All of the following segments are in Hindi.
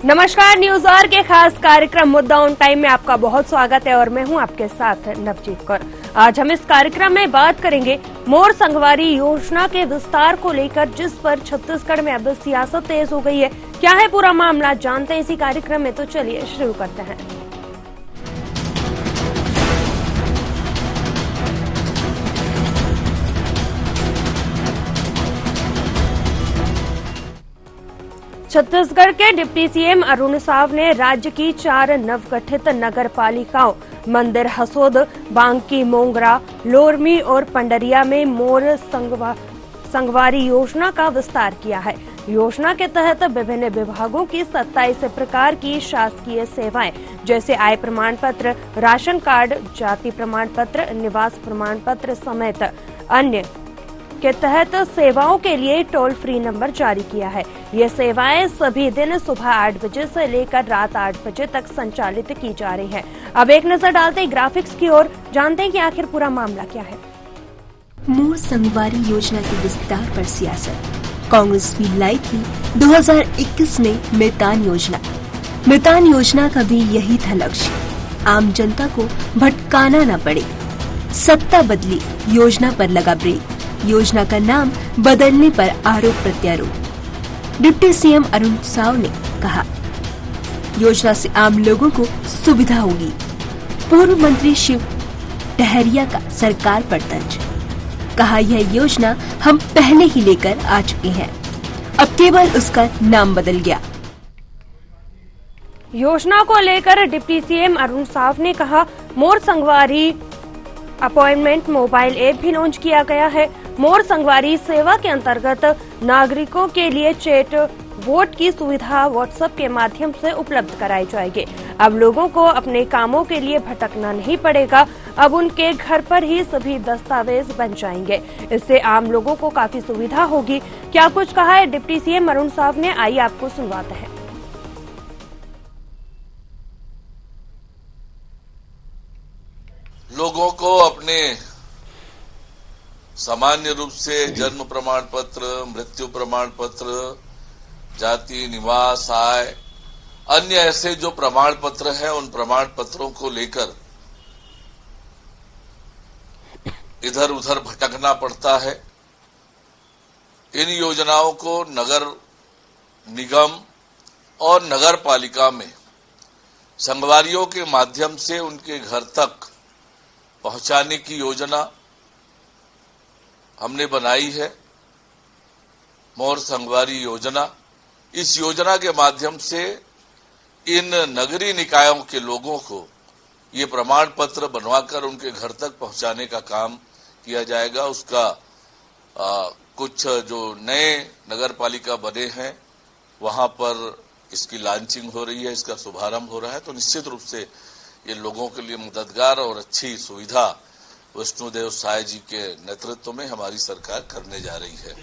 नमस्कार, न्यूज और के खास कार्यक्रम मुद्दा ऑन टाइम में आपका बहुत स्वागत है और मैं हूं आपके साथ नवजीत कौर। आज हम इस कार्यक्रम में बात करेंगे मोर संगवारी योजना के विस्तार को लेकर, जिस पर छत्तीसगढ़ में अब सियासत तेज हो गई है। क्या है पूरा मामला, जानते हैं इसी कार्यक्रम में। तो चलिए शुरू करते हैं। छत्तीसगढ़ के डिप्टी सीएम अरुण साव ने राज्य की 4 नवगठित नगर पालिकाओं मंदिर, हसोद, बांकी, मोंगरा, लोरमी और पंडरिया में मोर संगवारी योजना का विस्तार किया है। योजना के तहत विभिन्न विभागों की 27 प्रकार की शासकीय सेवाएं जैसे आय प्रमाण पत्र, राशन कार्ड, जाति प्रमाण पत्र, निवास प्रमाण पत्र समेत अन्य के तहत सेवाओं के लिए टोल फ्री नंबर जारी किया है। ये सेवाएं सभी दिन सुबह 8 बजे से लेकर रात 8 बजे तक संचालित की जा रही है। अब एक नजर डालते हैं ग्राफिक्स की ओर, जानते हैं कि आखिर पूरा मामला क्या है। मोर संगवारी योजना के विस्तार पर सियासत। कांग्रेस भी लाई थी 2021 में मैतान योजना। मैतान योजना का भी यही था लक्ष्य, आम जनता को भटकाना न पड़े। सत्ता बदली, योजना पर लगा ब्रेक। योजना का नाम बदलने पर आरोप प्रत्यारोप। डिप्टी सीएम अरुण साव ने कहा, योजना से आम लोगों को सुविधा होगी। पूर्व मंत्री शिव डहरिया का सरकार पर तंज, कहा यह योजना हम पहले ही लेकर आ चुके हैं, अब केवल उसका नाम बदल गया। योजना को लेकर डिप्टी सीएम अरुण साव ने कहा, मोर संगवारी अपॉइंटमेंट मोबाइल ऐप भी लॉन्च किया गया है। मोर संगवारी सेवा के अंतर्गत नागरिकों के लिए चैट वोट की सुविधा व्हाट्सएप के माध्यम से उपलब्ध कराई जाएगी। अब लोगों को अपने कामों के लिए भटकना नहीं पड़ेगा। अब उनके घर पर ही सभी दस्तावेज बन जाएंगे। इससे आम लोगों को काफी सुविधा होगी। क्या कुछ कहा है डिप्टी सीएम अरुण साव ने, आइए आपको सुनवाते हैं। लोगों को अपने सामान्य रूप से जन्म प्रमाण पत्र, मृत्यु प्रमाण पत्र, जाति, निवास, आय, अन्य ऐसे जो प्रमाण पत्र हैं, उन प्रमाण पत्रों को लेकर इधर उधर भटकना पड़ता है। इन योजनाओं को नगर निगम और नगर पालिका में संगवारियों के माध्यम से उनके घर तक पहुंचाने की योजना हमने बनाई है, मोर संगवारी योजना। इस योजना के माध्यम से इन नगरीय निकायों के लोगों को ये प्रमाण पत्र बनवाकर उनके घर तक पहुंचाने का काम किया जाएगा। उसका कुछ जो नए नगर पालिका बने हैं वहां पर इसकी लॉन्चिंग हो रही है, इसका शुभारंभ हो रहा है। तो निश्चित रूप से ये लोगों के लिए मददगार और अच्छी सुविधा विष्णुदेव साय जी के नेतृत्व में हमारी सरकार करने जा रही है।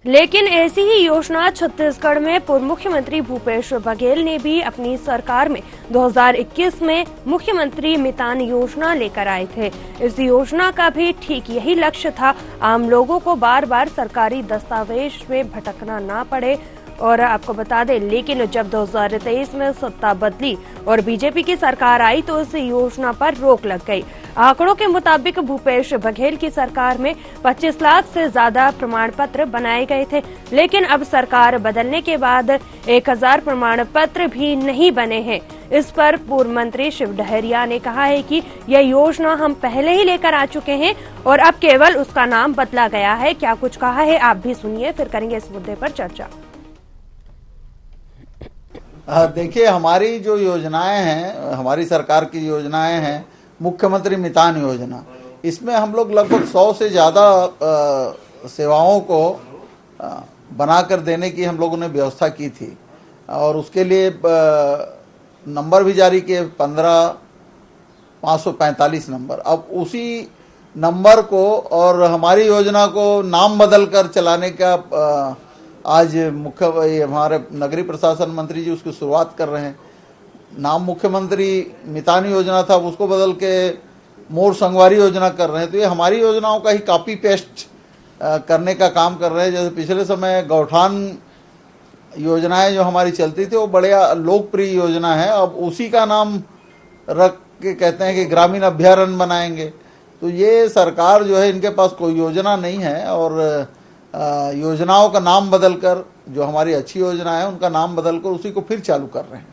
लेकिन ऐसी ही योजना छत्तीसगढ़ में पूर्व मुख्यमंत्री भूपेश बघेल ने भी अपनी सरकार में 2021 में मुख्यमंत्री मितान योजना लेकर आए थे। इस योजना का भी ठीक यही लक्ष्य था, आम लोगों को बार बार सरकारी दस्तावेज में भटकना ना पड़े। और आपको बता दें, लेकिन जब 2023 में सत्ता बदली और बीजेपी की सरकार आई तो इस योजना पर रोक लग गई। आंकड़ों के मुताबिक भूपेश बघेल की सरकार में 25 लाख से ज्यादा प्रमाण पत्र बनाए गए थे, लेकिन अब सरकार बदलने के बाद 1000 प्रमाण पत्र भी नहीं बने हैं। इस पर पूर्व मंत्री शिव डहरिया ने कहा है कि यह योजना हम पहले ही लेकर आ चुके हैं और अब केवल उसका नाम बदला गया है। क्या कुछ कहा है आप भी सुनिए, फिर करेंगे इस मुद्दे पर चर्चा। देखिए, हमारी जो योजनाएं हैं, हमारी सरकार की योजनाएं हैं, मुख्यमंत्री मितान योजना, इसमें हम लोग लगभग 100 से ज़्यादा सेवाओं को बनाकर देने की हम लोगों ने व्यवस्था की थी और उसके लिए नंबर भी जारी किए, 15,545 नंबर। अब उसी नंबर को और हमारी योजना को नाम बदल कर चलाने का आज हमारे नगरीय प्रशासन मंत्री जी उसकी शुरुआत कर रहे हैं। नाम मुख्यमंत्री मितान योजना था, उसको बदल के मोर संगवारी योजना कर रहे हैं। तो ये हमारी योजनाओं का ही कॉपी पेस्ट करने का काम कर रहे हैं। जैसे पिछले समय गौठान योजनाएं जो हमारी चलती थी वो बड़े लोकप्रिय योजना है। अब उसी का नाम रख के कहते हैं कि ग्रामीण अभ्यारण्य बनाएंगे। तो ये सरकार जो है इनके पास कोई योजना नहीं है और योजनाओं का नाम बदलकर, जो हमारी अच्छी योजना है उनका नाम बदलकर उसी को फिर चालू कर रहे हैं।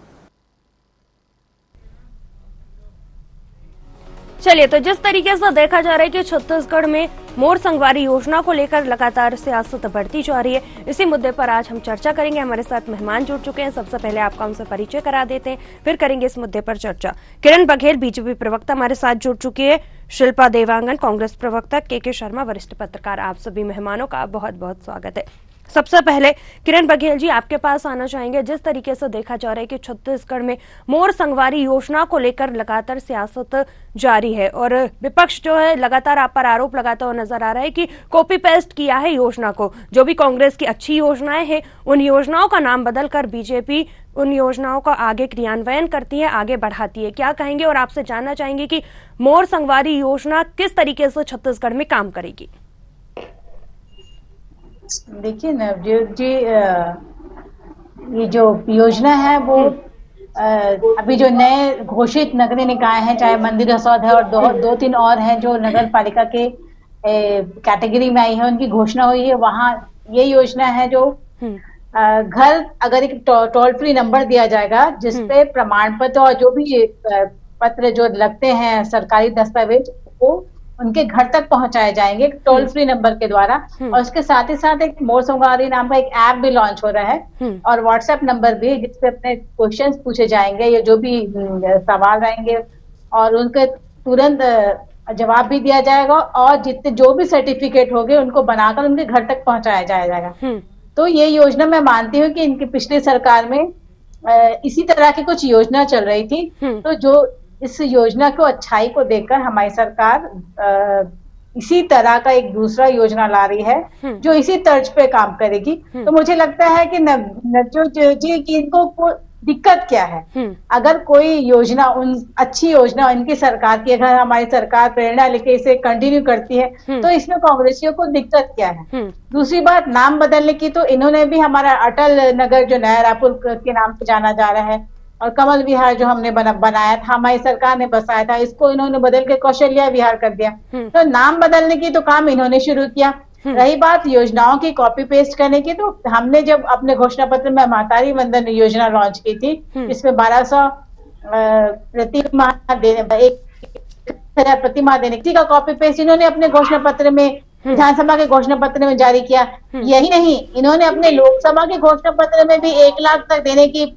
चलिए, तो जिस तरीके से देखा जा रहा है कि छत्तीसगढ़ में मोर संगवारी योजना को लेकर लगातार सियासत बढ़ती जा रही है, इसी मुद्दे पर आज हम चर्चा करेंगे। हमारे साथ मेहमान जुड़ चुके हैं। सबसे पहले आपका उनसे परिचय करा देते हैं, फिर करेंगे इस मुद्दे पर चर्चा। किरण बघेल बीजेपी प्रवक्ता हमारे साथ जुड़ चुकी है, शिल्पा देवांगन कांग्रेस प्रवक्ता, के शर्मा वरिष्ठ पत्रकार। आप सभी मेहमानों का बहुत बहुत स्वागत है। सबसे पहले किरण बघेल जी, आपके पास आना चाहेंगे। जिस तरीके से देखा जा रहा है कि छत्तीसगढ़ में मोर संगवारी योजना को लेकर लगातार सियासत जारी है और विपक्ष जो है लगातार आप पर आरोप लगाता हुआ नजर आ रहा है कि कॉपी पेस्ट किया है योजना को। जो भी कांग्रेस की अच्छी योजनाएं हैं उन योजनाओं का नाम बदलकर बीजेपी उन योजनाओं का आगे क्रियान्वयन करती है, आगे बढ़ाती है। क्या कहेंगे? और आपसे जानना चाहेंगे कि मोर संगवारी योजना किस तरीके से छत्तीसगढ़ में काम करेगी। देखिए नवजोत जी, ये जो योजना है वो अभी जो नए घोषित नगरीय निकाय हैं, चाहे मंदिर हसौद है और दो तीन और हैं जो नगर पालिका के कैटेगरी में आई है, उनकी घोषणा हुई है। वहाँ ये योजना है जो घर अगर एक टोल फ्री नंबर दिया जाएगा जिसपे प्रमाण पत्र और जो भी पत्र जो लगते हैं सरकारी दस्तावेज वो उनके घर तक पहुंचाए जाएंगे टोल फ्री नंबर के द्वारा। और उसके साथ ही साथ एक मोर संगवारी नाम का एक ऐप भी लॉन्च हो रहा है और व्हाट्सएप नंबर भी, जिसपे अपने क्वेश्चंस पूछे जाएंगे या जो भी सवाल रहेंगे और उनके तुरंत जवाब भी दिया जाएगा और जितने जो भी सर्टिफिकेट होंगे उनको बनाकर उनके घर तक पहुंचाया जाएगा। तो ये योजना मैं मानती हूँ कि इनकी पिछली सरकार में इसी तरह की कुछ योजना चल रही थी। तो जो इस योजना को अच्छाई को देखकर हमारी सरकार इसी तरह का एक दूसरा योजना ला रही है जो इसी तर्ज पे काम करेगी। तो मुझे लगता है कि नवजोत जी की इनको दिक्कत क्या है। अगर कोई योजना अच्छी योजना इनकी सरकार की अगर हमारी सरकार प्रेरणा लेके इसे कंटिन्यू करती है तो इसमें कांग्रेसियों को दिक्कत क्या है। दूसरी बात, नाम बदलने की, तो इन्होंने भी हमारा अटल नगर जो नया रायपुर के नाम से जाना जा रहा है और कमल विहार जो हमने बनाया था, हमारी सरकार ने बसाया था, इसको इन्होंने बदल के कौशल्या विहार कर दिया। तो नाम बदलने की तो काम इन्होंने शुरू किया। रही बात योजनाओं की कॉपी पेस्ट करने की, तो हमने जब अपने घोषणा पत्र में महतारी वंदन योजना लॉन्च की थी, इसमें 1200 प्रति माह देने 1000 प्रति माह देने का कॉपी पेस्ट इन्होंने अपने घोषणा पत्र में, विधानसभा के घोषणा पत्र में जारी किया। यही नहीं, इन्होंने अपने लोकसभा के घोषणा पत्र में भी 1 लाख तक देने की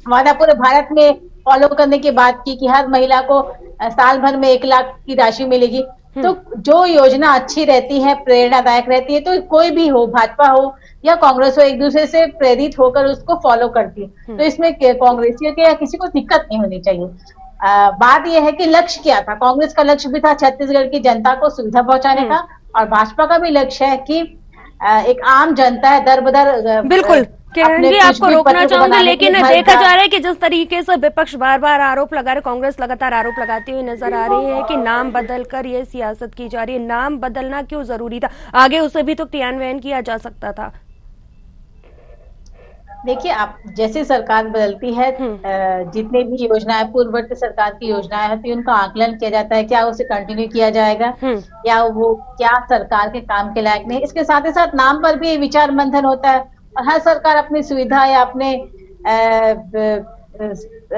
वादा पूरे भारत में फॉलो करने की बात की कि हर महिला को साल भर में 1 लाख की राशि मिलेगी। तो जो योजना अच्छी रहती है, प्रेरणादायक रहती है, तो कोई भी हो, भाजपा हो या कांग्रेस हो, एक दूसरे से प्रेरित होकर उसको फॉलो करती है। तो इसमें कांग्रेसियों के या किसी को दिक्कत नहीं होनी चाहिए। बात यह है कि लक्ष्य क्या था। कांग्रेस का लक्ष्य भी था छत्तीसगढ़ की जनता को सुविधा पहुंचाने का और भाजपा का भी लक्ष्य है कि एक आम जनता है दर बदर। बिल्कुल किरण जी, आपको रोकना चाहूंगी, लेकिन देखा जा रहा है कि जिस तरीके से विपक्ष बार बार आरोप लगा रहे, कांग्रेस लगातार आरोप लगाती हुई नजर आ रही है कि नाम बदलकर ये सियासत की जा रही है। नाम बदलना क्यों जरूरी था? आगे उसे भी तो क्रियान्वयन किया जा सकता था। देखिए, आप जैसे सरकार बदलती है, जितने भी योजनाएं पूर्ववर्ती सरकार की योजनाएं होती है उनका आकलन किया जाता है, क्या उसे कंटिन्यू किया जाएगा या वो क्या सरकार के काम के लायक नहीं। इसके साथ ही साथ नाम पर भी विचार मंथन होता है और हर सरकार अपनी सुविधा या अपने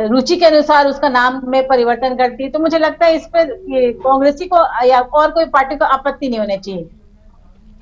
रुचि के अनुसार उसका नाम में परिवर्तन करती है। तो मुझे लगता है इस पर कांग्रेसी को या और कोई पार्टी को आपत्ति नहीं होनी चाहिए।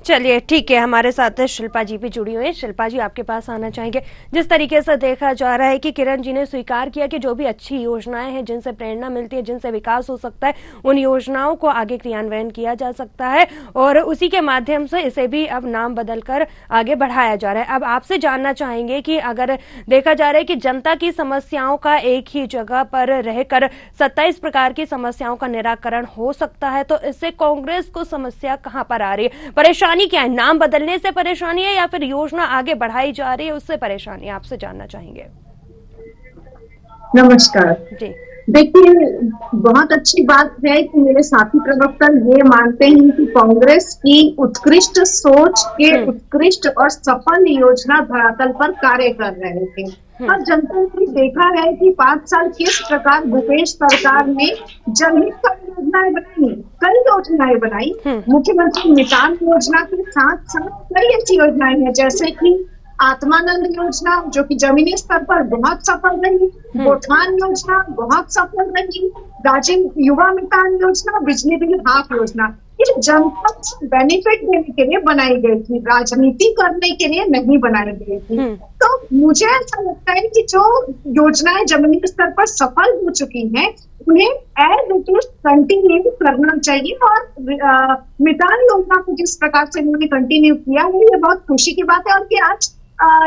चलिए ठीक है, हमारे साथ शिल्पा जी भी जुड़ी हुई है। शिल्पा जी, आपके पास आना चाहेंगे। जिस तरीके से देखा जा रहा है कि किरण जी ने स्वीकार किया कि जो भी अच्छी योजनाएं हैं, जिनसे प्रेरणा मिलती है, जिनसे विकास हो सकता है, उन योजनाओं को आगे क्रियान्वयन किया जा सकता है और उसी के माध्यम से इसे भी अब नाम बदलकर आगे बढ़ाया जा रहा है। अब आपसे जानना चाहेंगे कि अगर देखा जा रहा है कि जनता की समस्याओं का एक ही जगह पर रहकर 27 प्रकार की समस्याओं का निराकरण हो सकता है, तो इससे कांग्रेस को समस्या कहां पर आ रही है? परेशानी क्या है? नाम बदलने से परेशानी है या फिर योजना आगे बढ़ाई जा रही है उससे परेशानी? आपसे जानना चाहेंगे। नमस्कार जी। देखिए, बहुत अच्छी बात है कि मेरे साथी प्रवक्ता ये मानते हैं कि कांग्रेस की उत्कृष्ट सोच के उत्कृष्ट और सफल योजना धरातल पर कार्य कर रहे थे। और जनता ने देखा है कि 5 साल किस प्रकार भूपेश सरकार ने जनहित की योजनाएं बनाई, कई योजनाएं बनाई। मुख्यमंत्री मितान योजना के साथ साथ कई ऐसी योजनाएं हैं, जैसे कि आत्मानंद योजना जो कि जमीनी स्तर पर बहुत सफल रही, गोठान योजना बहुत सफल रही, राजीव युवा मितान योजना, बिजली बिल हाफ योजना, ये जनता को बेनिफिट देने के लिए बनाई गई थी, राजनीति करने के लिए नहीं बनाई गई थी। तो मुझे ऐसा लगता है कि जो योजनाएं जमीनी स्तर पर सफल हो चुकी हैं उन्हें एज इट इज कंटिन्यू करना चाहिए। और मितान योजना को जिस प्रकार से उन्होंने कंटिन्यू किया है ये बहुत खुशी की बात है, और कि आज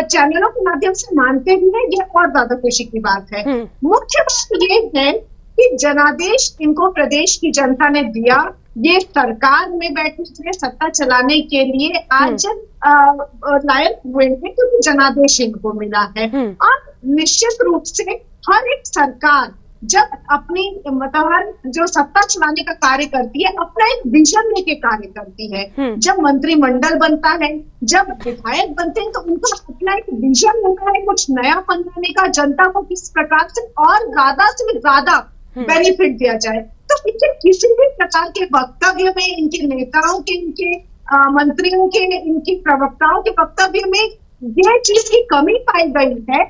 चैनलों के माध्यम से मानते भी हैं, ये और ज्यादा खुशी की बात है। मुख्य बात ये है कि जनादेश इनको प्रदेश की जनता ने दिया, ये सरकार में बैठने के लिए, सत्ता चलाने के लिए आज लायक हुए हैं क्योंकि जनादेश इनको मिला है। और निश्चित रूप से हर एक सरकार जब अपनी मतलब जो सत्ता चलाने का कार्य करती है अपना एक विजन लेके कार्य करती है। जब मंत्रिमंडल बनता है, जब विधायक बनते हैं तो उनका अपना एक विजन होता है कुछ नया बनाने का, जनता को किस प्रकार से और ज्यादा से ज्यादा बेनिफिट दिया जाए। तो इनके किसी भी प्रकार के वक्तव्य में, इनके नेताओं के, इनके मंत्रियों के, इनके प्रवक्ताओं के वक्तव्य में ये चीज की कमी पाई गई है।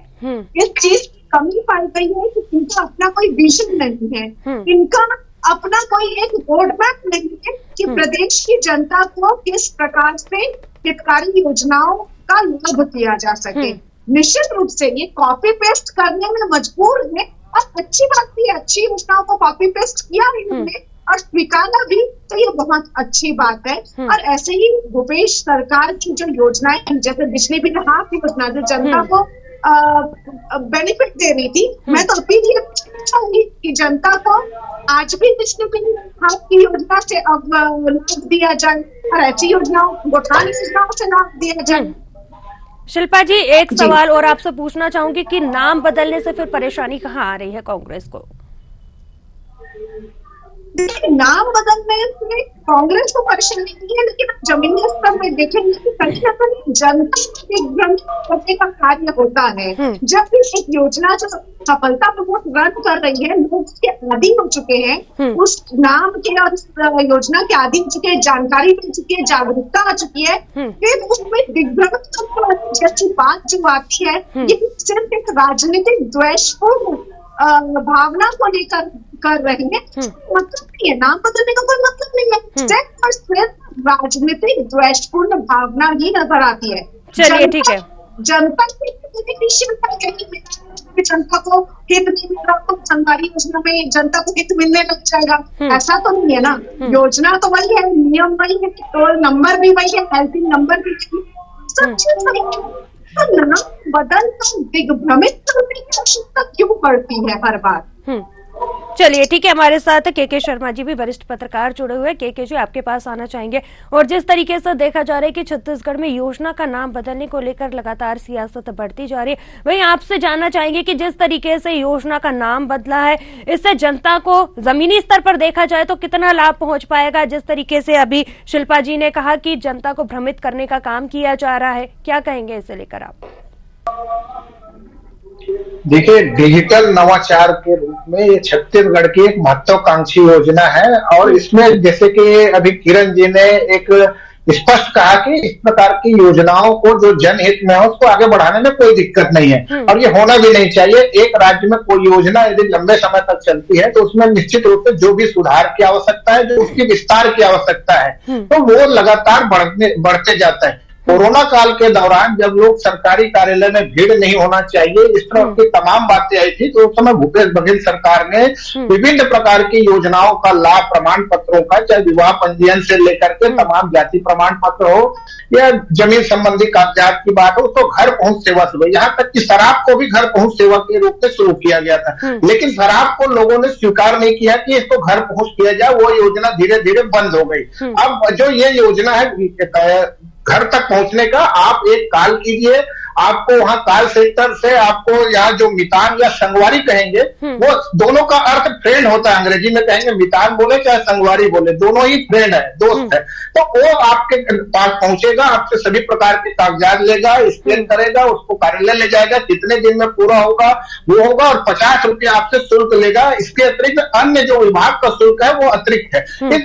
इस चीज कमी पाई गई है कि इनका अपना कोई विजन नहीं है, इनका अपना कोई एक रोड मैप नहीं है कि प्रदेश की जनता को किस प्रकार से हितकारी योजनाओं का लाभ दिया जा सके। निश्चित रूप से ये कॉपी पेस्ट करने में मजबूर है और अच्छी बात भी है, अच्छी योजनाओं को कॉपी पेस्ट किया है इन्होंने और स्वीकारा भी, तो ये बहुत अच्छी बात है। और ऐसे ही भूपेश सरकार की जो योजनाएं जैसे बिजली बिल हाफ योजना जो जनता को बेनिफिट दे रही थी, मैं तो अपील ये चाहूंगी कि जनता को आज भी बिजली बिल हाफ की योजना से अब लाभ दिया जाए और ऐसी योजनाओं, गोठान योजनाओं से लाभ दिया जाए। शिल्पा जी, एक सवाल और आपसे पूछना चाहूंगी कि नाम बदलने से फिर परेशानी कहाँ आ रही है कांग्रेस को? देखिए, नाम बदलने से कांग्रेस को परेशानी नहीं है, लेकिन जमीनी स्तर में देखेंगे कि कहीं ना कहीं जनता करने का कार्य होता है। जब भी एक योजना जो सफलतापूर्वक रन कर रही है, लोग उसके आदी हो चुके हैं, उस नाम के और उस योजना के आदी हो चुके हैं, जानकारी मिल चुकी है, जागरूकता आ चुकी है, फिर उसमें दिग्भ्रमित जैसी बात जो आती है ये सिर्फ एक राजनीतिक द्वेषपूर्ण भावना को लेकर कर रहे हैं। मतलब नहीं है, नाम बदलने का कोई मतलब नहीं है, सिर्फ और सिर्फ राजनीतिक द्वेषपूर्ण भावना ही नजर आती है। चलिए ठीक है, जनता की जनता को हित नहीं मिल रहा तो सरकारी योजना में जनता को हित मिलने लग जाएगा, ऐसा तो नहीं है ना। योजना तो वही है, नियम वही है, टोल नंबर भी वही है, हेल्पिंग नंबर भी वही है, सब चीज वही है। तो नाम बदल कर दिग्भ्रमित करने की आवश्यकता क्यों पड़ती है हर बार? चलिए ठीक है, हमारे साथ के शर्मा जी भी वरिष्ठ पत्रकार जुड़े हुए। के जी, आपके पास आना चाहेंगे। और जिस तरीके से देखा जा रहा है कि छत्तीसगढ़ में योजना का नाम बदलने को लेकर लगातार सियासत बढ़ती जा रही है, वहीं आपसे जानना चाहेंगे कि जिस तरीके से योजना का नाम बदला है इससे जनता को जमीनी स्तर पर देखा जाए तो कितना लाभ पहुंच पाएगा? जिस तरीके से अभी शिल्पा जी ने कहा कि जनता को भ्रमित करने का काम किया जा रहा है, क्या कहेंगे इसे लेकर आप? देखिए, डिजिटल नवाचार के रूप में ये छत्तीसगढ़ की एक महत्वाकांक्षी योजना है और इसमें जैसे कि अभी किरण जी ने एक स्पष्ट कहा कि इस प्रकार की योजनाओं को जो जनहित में हो उसको आगे बढ़ाने में कोई दिक्कत नहीं है और ये होना भी नहीं चाहिए। एक राज्य में कोई योजना यदि लंबे समय तक चलती है तो उसमें निश्चित रूप से जो भी सुधार की आवश्यकता है, जो उसकी विस्तार की आवश्यकता है, तो वो लगातार बढ़ते जाता है। कोरोना काल के दौरान जब लोग सरकारी कार्यालय में भीड़ नहीं होना चाहिए, इस तरह की तमाम बातें आई थी, तो उस समय भूपेश बघेल सरकार ने विभिन्न प्रकार की योजनाओं का लाभ, प्रमाण पत्रों का, चाहे विवाह पंजीयन से लेकर के तमाम जाति प्रमाण पत्र हो या जमीन संबंधी कागजात की बात हो, तो घर पहुंच सेवा शुरू, यहाँ तक कि शराब को भी घर पहुंच सेवा के रूप में शुरू किया गया था। लेकिन शराब को लोगों ने स्वीकार नहीं किया कि इसको घर पहुंच किया जाए, वो योजना धीरे धीरे बंद हो गई। अब जो ये योजना है घर तक पहुंचने का, आप एक कॉल कीजिए आपको वहाँ कॉल सेंटर से आपको यहाँ जो मितान या संगवारी कहेंगे, वो दोनों का अर्थ फ्रेंड होता है। अंग्रेजी में कहेंगे मितान बोले चाहे संगवारी बोले, दोनों ही फ्रेंड है, दोस्त है। तो वो आपके पास पहुंचेगा, आपसे सभी प्रकार के कागजात लेगा, स्कैन करेगा, उसको कार्यालय ले जाएगा, कितने दिन में पूरा होगा वो होगा, और 50 रुपये आपसे शुल्क लेगा। इसके अतिरिक्त अन्य जो विभाग का शुल्क है वो अतिरिक्त है।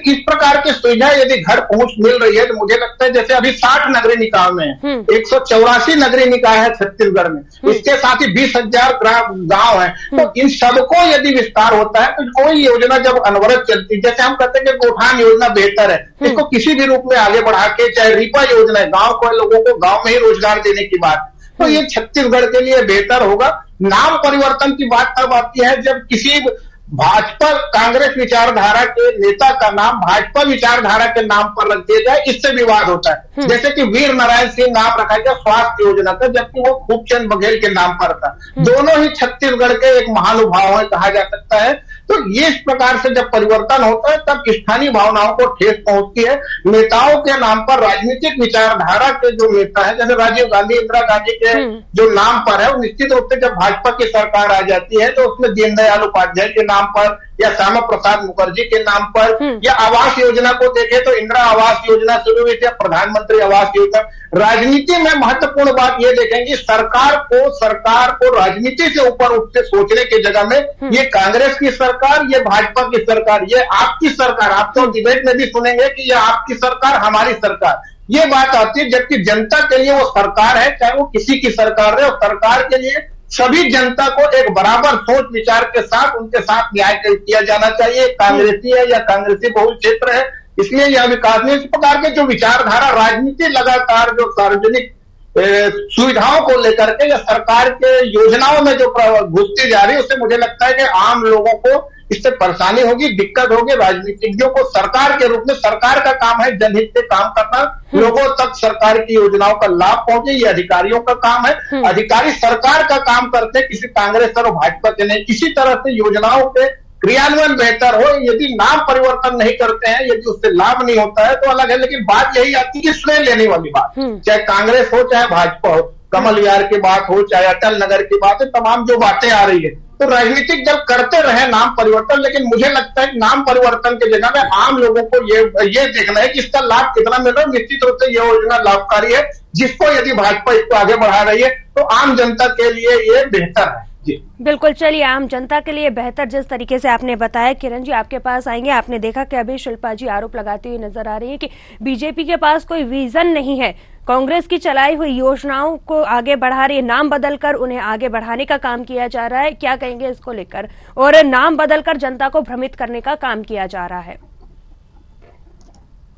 इस प्रकार की सुविधा यदि घर पहुंच मिल रही है तो मुझे लगता है जैसे अभी 60 नगरीय निकाय में है, 184 नगरीय निकाय है छत्तीसगढ़ में, इसके साथ ही 20,000 गांव है। तो इन सबको यदि विस्तार होता है तो कोई योजना जब अनवरत चलती है, जैसे हम कहते हैं कि गोठान योजना बेहतर है, इसको किसी भी रूप में आगे बढ़ा के, चाहे रीपा योजना है, गांव के लोगों को गांव में ही रोजगार देने की बात, तो ये छत्तीसगढ़ के लिए बेहतर होगा। नाम परिवर्तन की बात तब आती है जब किसी भाजपा कांग्रेस विचारधारा के नेता का नाम भाजपा विचारधारा के नाम पर रख दिया जाए, इससे विवाद होता है। जैसे कि वीर नारायण सिंह नाम रखा गया स्वास्थ्य योजना का, जबकि वो खूबचंद बघेल के नाम पर था। दोनों ही छत्तीसगढ़ के एक महानुभाव है कहा जा सकता है। तो ये इस प्रकार से जब परिवर्तन होता है तब स्थानीय भावनाओं को ठेस पहुंचती है। नेताओं के नाम पर राजनीतिक विचारधारा के जो नेता है, जैसे राजीव गांधी, इंदिरा गांधी के जो नाम पर है, वो निश्चित रूप से जब भाजपा की सरकार आ जाती है तो उसमें दीनदयाल उपाध्याय के नाम पर या श्यामा प्रसाद मुखर्जी के नाम पर, या आवास योजना को देखें तो इंदिरा आवास योजना शुरू हुई थी, प्रधानमंत्री आवास योजना। राजनीति में महत्वपूर्ण बात ये देखेंगे, सरकार को राजनीति से ऊपर उठ के सोचने की जगह में ये कांग्रेस की सरकार, ये भाजपा की सरकार, ये आपकी सरकार, आप तो डिबेट में भी सुनेंगे कि ये आपकी सरकार, हमारी सरकार, ये बात आती है। जबकि जनता के लिए वो सरकार है, चाहे वो किसी की सरकार है, और सरकार के लिए सभी जनता को एक बराबर सोच विचार के साथ उनके साथ न्याय किया जाना चाहिए। कांग्रेसी है या कांग्रेसी बहुल क्षेत्र है, इसलिए यह विकास नहीं। इस प्रकार के जो विचारधारा राजनीति लगातार जो सार्वजनिक सुविधाओं को लेकर के या सरकार के योजनाओं में जो घुसती जा रही है, उससे मुझे लगता है कि आम लोगों को इससे परेशानी होगी, दिक्कत होगी। राजनीतिज्ञों को सरकार के रूप में, सरकार का काम है जनहित से काम करना, लोगों तक सरकार की योजनाओं का लाभ पहुंचे, ये अधिकारियों का काम है। अधिकारी सरकार का काम करते हैं, किसी कांग्रेस और भाजपा के नहीं। किसी तरह से योजनाओं के क्रियान्वयन बेहतर हो, यदि नाम परिवर्तन नहीं करते हैं, यदि उससे लाभ नहीं होता है तो अलग है। लेकिन बात यही आती है कि श्रेय लेने वाली बात, चाहे कांग्रेस हो चाहे भाजपा हो, कमल विहार की बात हो चाहे अटल नगर की बात है, तमाम जो बातें आ रही है, तो राजनीतिक दल करते रहे नाम परिवर्तन। लेकिन मुझे लगता है कि नाम परिवर्तन की जगह में आम लोगों को ये देखना है कि इसका लाभ कितना मिल रहा है। निश्चित रूप से यह योजना लाभकारी है, जिसको यदि भाजपा इसको आगे बढ़ा रही है तो आम जनता के लिए ये बेहतर है। बिल्कुल, चलिए आम जनता के लिए बेहतर जिस तरीके से आपने बताया। किरण जी आपके पास आएंगे। आपने देखा कि अभी शिल्पा जी आरोप लगाती हुई नजर आ रही है कि बीजेपी के पास कोई विजन नहीं है, कांग्रेस की चलाई हुई योजनाओं को आगे बढ़ा रही है, नाम बदलकर उन्हें आगे बढ़ाने का काम किया जा रहा है। क्या कहेंगे इसको लेकर? और नाम बदलकर जनता को भ्रमित करने का काम किया जा रहा है।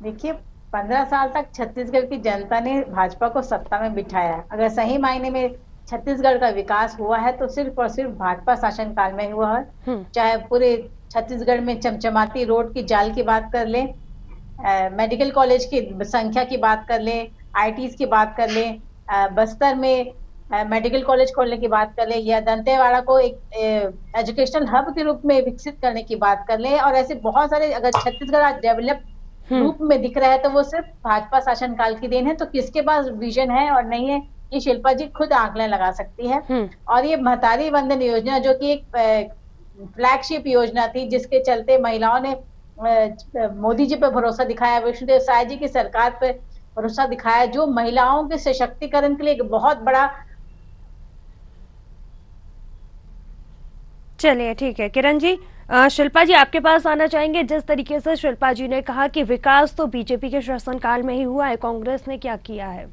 देखिए, 15 साल तक छत्तीसगढ़ की जनता ने भाजपा को सत्ता में बिठाया। अगर सही मायने में छत्तीसगढ़ का विकास हुआ है तो सिर्फ और सिर्फ भाजपा शासनकाल में हुआ है। चाहे पूरे छत्तीसगढ़ में चमचमाती रोड की जाल की बात कर लें, मेडिकल कॉलेज की संख्या की बात कर लें, आईटीज की बात कर लें, बस्तर में मेडिकल कॉलेज खोलने की बात कर लें, या दंतेवाड़ा को एक एजुकेशनल हब के रूप में विकसित करने की बात कर लें, और ऐसे बहुत सारे। अगर छत्तीसगढ़ आज डेवलप रूप में दिख रहा है तो वो सिर्फ भाजपा शासनकाल की देन है। तो किसके पास विजन है और नहीं है, ये शिल्पा जी खुद आंकलन लगा सकती है। और ये महतारी वंदन योजना जो कि एक फ्लैगशिप योजना थी, जिसके चलते महिलाओं ने मोदी जी पे भरोसा दिखाया, विष्णुदेव साय जी की सरकार पे भरोसा दिखाया, जो महिलाओं के सशक्तिकरण के लिए एक बहुत बड़ा। चलिए ठीक है किरण जी, शिल्पा जी आपके पास आना चाहेंगे। जिस तरीके से शिल्पा जी ने कहा कि विकास तो बीजेपी के शासनकाल में ही हुआ है, कांग्रेस ने क्या किया है?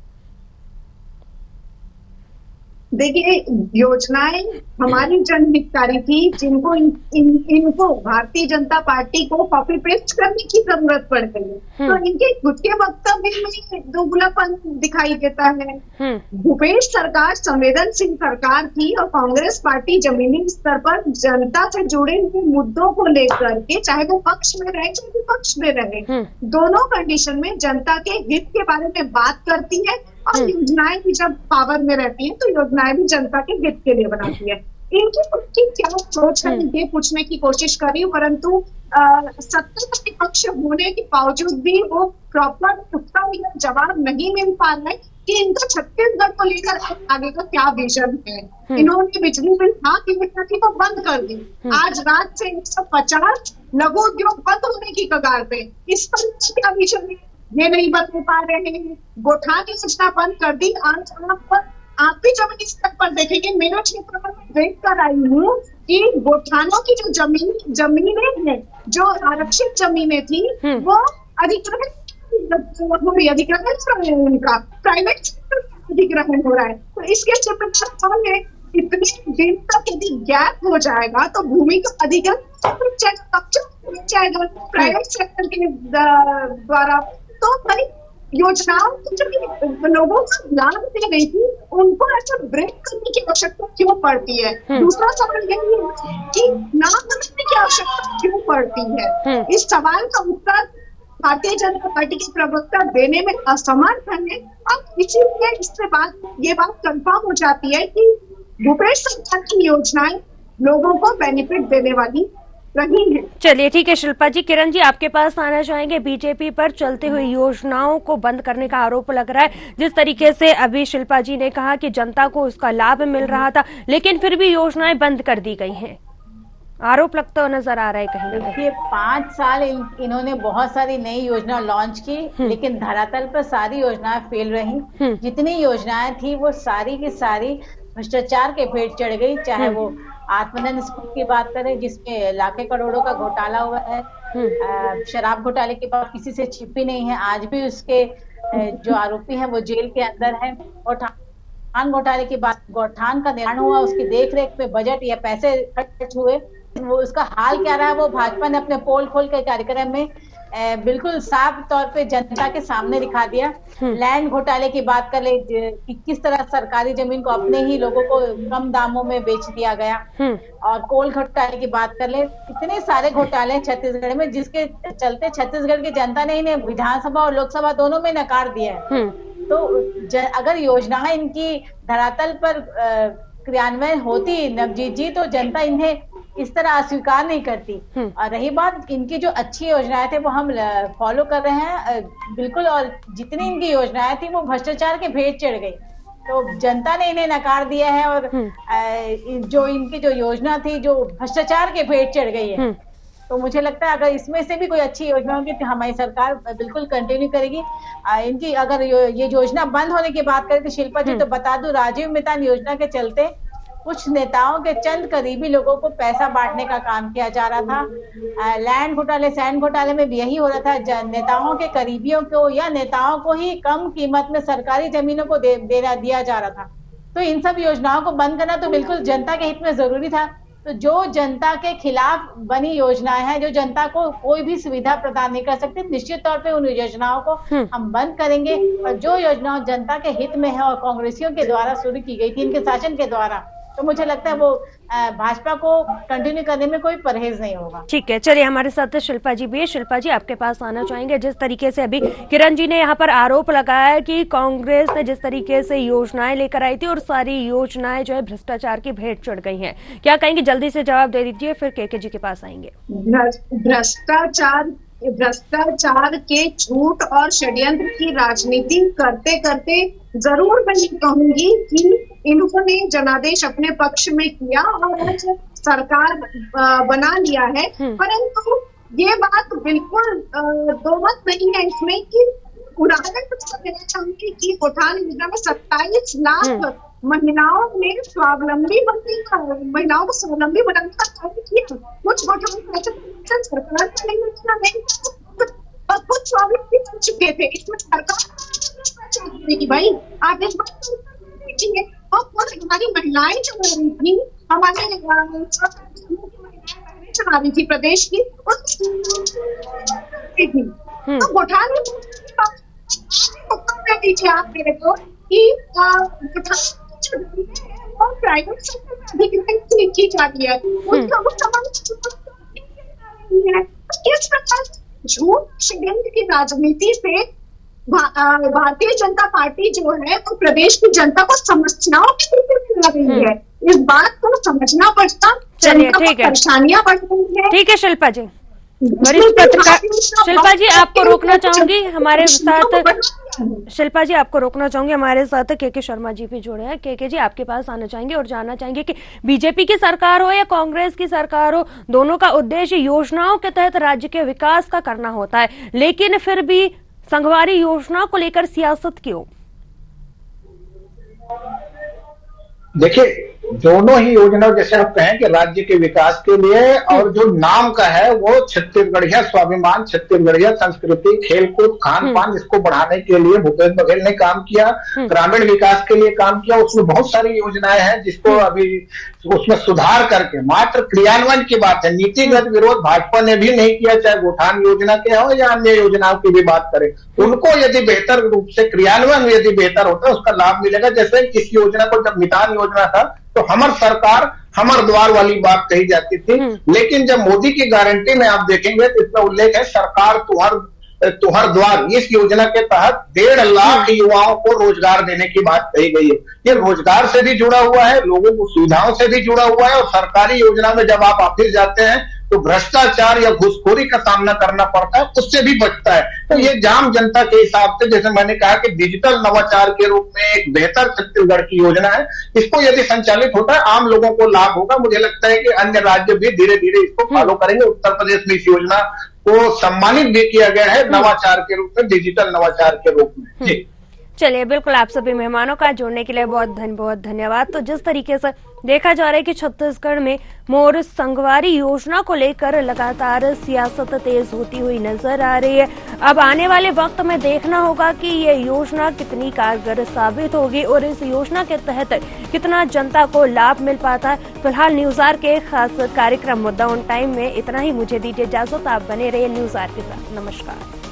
देखिए, योजनाएं हमारी जनहितकारी थी, जिनको इनको भारतीय जनता पार्टी को कॉपी पेस्ट करने की जरूरत पड़ गई है। तो इनके खुद के वक्तव्य में दोगलापन दिखाई देता है। भूपेश सरकार संवेदनशील सरकार थी और कांग्रेस पार्टी जमीनी स्तर पर जनता से जुड़े हुए मुद्दों को लेकर के, चाहे वो पक्ष में रहे चाहे विपक्ष में रहे, दोनों कंडीशन में जनता के हित के बारे में बात करती है। और योजनाएं भी जब पावर में रहती है तो योजनाएं भी जनता के हित के लिए बनाती है। इनकी खुद की क्या सोच है ये पूछने की कोशिश कर रही हूँ, परंतु सत्ता का विपक्ष होने के बावजूद भी वो प्रॉपर उसका जवाब नहीं मिल पा रहा है कि इनका छत्तीसगढ़ को लेकर आगे का क्या विजन है। इन्होंने बिजली बिल की योजना थी वो बंद कर दी। आज रात से 150 लघु उद्योग बंद होने की कगार पे, इस पर क्या विजन है ये नहीं बता पा रहे हैं। गोठान योजना बंद कर दी। आज आप भी जमीनी स्तर पर देखेंगे, मेरे क्षेत्र में देख कर आई हूँ कि गोठानों की जो जमीनें हैं, जो आरक्षित जमीनें थी वो अधिग्रहण उनका प्राइवेट अधिग्रहण हो रहा है। तो इसके में इतने दिन तक यदि गैप हो जाएगा तो भूमि का अधिग्रहण जाएगा प्राइवेट सेक्टर के द्वारा। तो भाई योजनाओं को जो लोगों को लाभ दे रही थी उनको ऐसा ब्रेक करने की आवश्यकता क्यों पड़ती है। दूसरा सवाल यही है कि नाम बदलने की आवश्यकता क्यों पड़ती है। इस सवाल का उत्तर भारतीय जनता पार्टी के प्रवक्ता देने में असमर्थ है और इसीलिए ये बात कंफर्म हो जाती है कि भूपेश सरकार की योजनाएं लोगों को बेनिफिट देने वाली रही है। चलिए ठीक है शिल्पा जी, किरण जी आपके पास आना चाहेंगे। बीजेपी पर चलते हुए योजनाओं को बंद करने का आरोप लग रहा है। जिस तरीके से अभी शिल्पा जी ने कहा कि जनता को उसका लाभ मिल रहा था लेकिन फिर भी योजनाएं बंद कर दी गई हैं, आरोप लगता नजर आ रहा है कहीं ना कहीं। 5 साल इन्होंने बहुत सारी नई योजना लॉन्च की लेकिन धरातल पर सारी योजनाएं फेल रही। जितनी योजनाएं थी वो सारी की सारी भ्रष्टाचार के भेंट चढ़ गई। चाहे वो आत्मनंद स्कूल की बात करें जिसमें लाखों करोड़ों का घोटाला हुआ है, शराब घोटाले की बात किसी से छिपी नहीं है, आज भी उसके जो आरोपी हैं वो जेल के अंदर हैं। और गौठान घोटाले की बात, गौठान का निर्माण हुआ, उसकी देखरेख पे बजट या पैसे खर्च हुए, वो उसका हाल क्या रहा वो भाजपा ने अपने पोल खोल के कार्यक्रम में बिल्कुल साफ तौर पे जनता के सामने दिखा दिया। लैंड घोटाले की बात कर ले कि किस तरह सरकारी जमीन को अपने ही लोगों को कम दामों में बेच दिया गया। और कोल घोटाले की बात कर ले, इतने सारे घोटाले हैं छत्तीसगढ़ में जिसके चलते छत्तीसगढ़ की जनता ने इन्हें विधानसभा और लोकसभा दोनों में नकार दिया है। तो अगर योजनाएं इनकी धरातल पर क्रियान्वयन होती नवजीत जी तो जनता इन्हें इस तरह अस्वीकार नहीं करती। और रही बात इनकी जो अच्छी योजनाएं थे वो हम फॉलो कर रहे हैं बिल्कुल, और जितनी इनकी योजनाएं थी वो भ्रष्टाचार के भेंट चढ़ गई तो जनता ने इन्हें नकार दिया है। और जो इनकी जो योजना थी जो भ्रष्टाचार के भेंट चढ़ गई है, तो मुझे लगता है अगर इसमें से भी कोई अच्छी योजना होगी तो हमारी सरकार बिल्कुल कंटिन्यू करेगी। इनकी अगर ये योजना बंद होने की बात करें तो शिल्पा जी तो बता दूं, राजीव मितान योजना के चलते कुछ नेताओं के चंद करीबी लोगों को पैसा बांटने का काम किया जा रहा था। लैंड घोटाले सैंड घोटाले में भी यही हो रहा था, नेताओं के करीबियों को या नेताओं को ही कम कीमत में सरकारी जमीनों को दिया जा रहा था। तो इन सब योजनाओं को बंद करना तो बिल्कुल जनता के हित में जरूरी था। तो जो जनता के खिलाफ बनी योजनाएं हैं, जो जनता को कोई भी सुविधा प्रदान नहीं कर सकती, निश्चित तौर पे उन योजनाओं को हम बंद करेंगे। और जो योजनाएं जनता के हित में है और कांग्रेसियों के द्वारा शुरू की गई थी इनके शासन के द्वारा, तो मुझे लगता है वो भाजपा को कंटिन्यू करने में कोई परहेज नहीं होगा। ठीक है, चलिए हमारे साथ शिल्पा जी भी है। शिल्पा जी आपके पास आना चाहेंगे। जिस तरीके से अभी किरण जी ने यहाँ पर आरोप लगाया कि कांग्रेस ने जिस तरीके से योजनाएं लेकर आई थी और सारी योजनाएं जो है भ्रष्टाचार की भेंट चढ़ गई हैं, क्या कहेंगे? जल्दी से जवाब दे दीजिए, फिर के जी के पास आएंगे। भ्रष्टाचार के झूठ और षड्यंत्र की राजनीति करते करते जरूर मैं कहूंगी कि इन्होंने जनादेश अपने पक्ष में किया और सरकार बना लिया है। परंतु ये बात बिल्कुल दो मत नहीं है इसमें कि उदाहरण देना चाहूंगी कि गोठान योजना में 27 लाख महिलाओं ने महिलाओं को स्वावलंबी बनाने का कार्य किया। कुछ गोठान सरकार कुछ स्वावलंबी बन चुके थे, इसमें सरकार की भाई आप इस बात कीजिए। और हमारी महिलाएं चला रही थी, हमारे चला रही थी प्रदेश की थी। तो गोठान दीजिए आप मेरे को कि और प्राइवेट सेक्टर में अधिग्रहण की जा रही है, किस प्रकार झूठ षड्यंत्र की राजनीति से भारतीय जनता पार्टी जो है वो प्रदेश की जनता को समस्याओं के रूप में ला रही है। इस बात को समझना पड़ता, जनता को परेशानियां बढ़ रही है। ठीक है शिल्पा जी, वरिष्ठ पत्रकार शिल्पा जी, आपको रोकना चाहूंगी हमारे साथ। शिल्पा जी, आपको रोकना चाहूंगी, हमारे साथ के शर्मा जी भी जुड़े हैं। के जी, आपके पास आना चाहेंगे और जानना चाहेंगे कि बीजेपी की सरकार हो या कांग्रेस की सरकार हो, दोनों का उद्देश्य योजनाओं के तहत राज्य के विकास का करना होता है, लेकिन फिर भी संघवारी योजना को लेकर सियासत क्यों? देखिए, दोनों ही योजना जैसे आप कहें कि राज्य के विकास के लिए, और जो नाम का है वो छत्तीसगढ़िया स्वाभिमान, छत्तीसगढ़िया संस्कृति, खेलकूद, खान पान, इसको बढ़ाने के लिए भूपेश बघेल ने काम किया, ग्रामीण विकास के लिए काम किया। उसमें बहुत सारी योजनाएं हैं जिसको अभी उसमें सुधार करके, मात्र क्रियान्वयन की बात है। नीतिगत विरोध भाजपा ने भी नहीं किया, चाहे गोठान योजना के हो या अन्य योजनाओं की भी बात करें। उनको यदि बेहतर रूप से क्रियान्वयन यदि बेहतर होता है, उसका लाभ मिलेगा। जैसे इस योजना को जब मितान योजना था तो हमर सरकार हमर द्वार वाली बात कही जाती थी, लेकिन जब मोदी की गारंटी में आप देखेंगे तो इसमें उल्लेख है सरकार तुहर द्वार। इस योजना के तहत 1.5 लाख युवाओं को रोजगार देने की बात कही गई है। ये रोजगार से भी जुड़ा हुआ है, लोगों को सुविधाओं से भी जुड़ा हुआ है, और सरकारी योजना में जब आप ऑफिस जाते हैं तो भ्रष्टाचार या घूसखोरी का सामना करना पड़ता है, उससे भी बचता है। तो ये जाम जनता के हिसाब से, जैसे मैंने कहा कि डिजिटल नवाचार के रूप में एक बेहतर छत्तीसगढ़ की योजना है। इसको यदि संचालित होता है, आम लोगों को लाभ होगा। मुझे लगता है कि अन्य राज्य भी धीरे धीरे इसको फॉलो करेंगे। उत्तर प्रदेश में इस योजना को सम्मानित भी किया गया है नवाचार के रूप में, डिजिटल नवाचार के रूप में। जी चलिए, बिल्कुल, आप सभी मेहमानों का जुड़ने के लिए बहुत धन्यवाद। तो जिस तरीके से देखा जा रहा है कि छत्तीसगढ़ में मोर संगवारी योजना को लेकर लगातार सियासत तेज होती हुई नजर आ रही है। अब आने वाले वक्त में देखना होगा कि ये योजना कितनी कारगर साबित होगी और इस योजना के तहत कितना जनता को लाभ मिल पाता है। फिलहाल न्यूज आर के खास कार्यक्रम मुद्दा ऑन टाइम में इतना ही। मुझे दीजिए इजाजत, आप बने रहिए न्यूज आर के साथ। नमस्कार।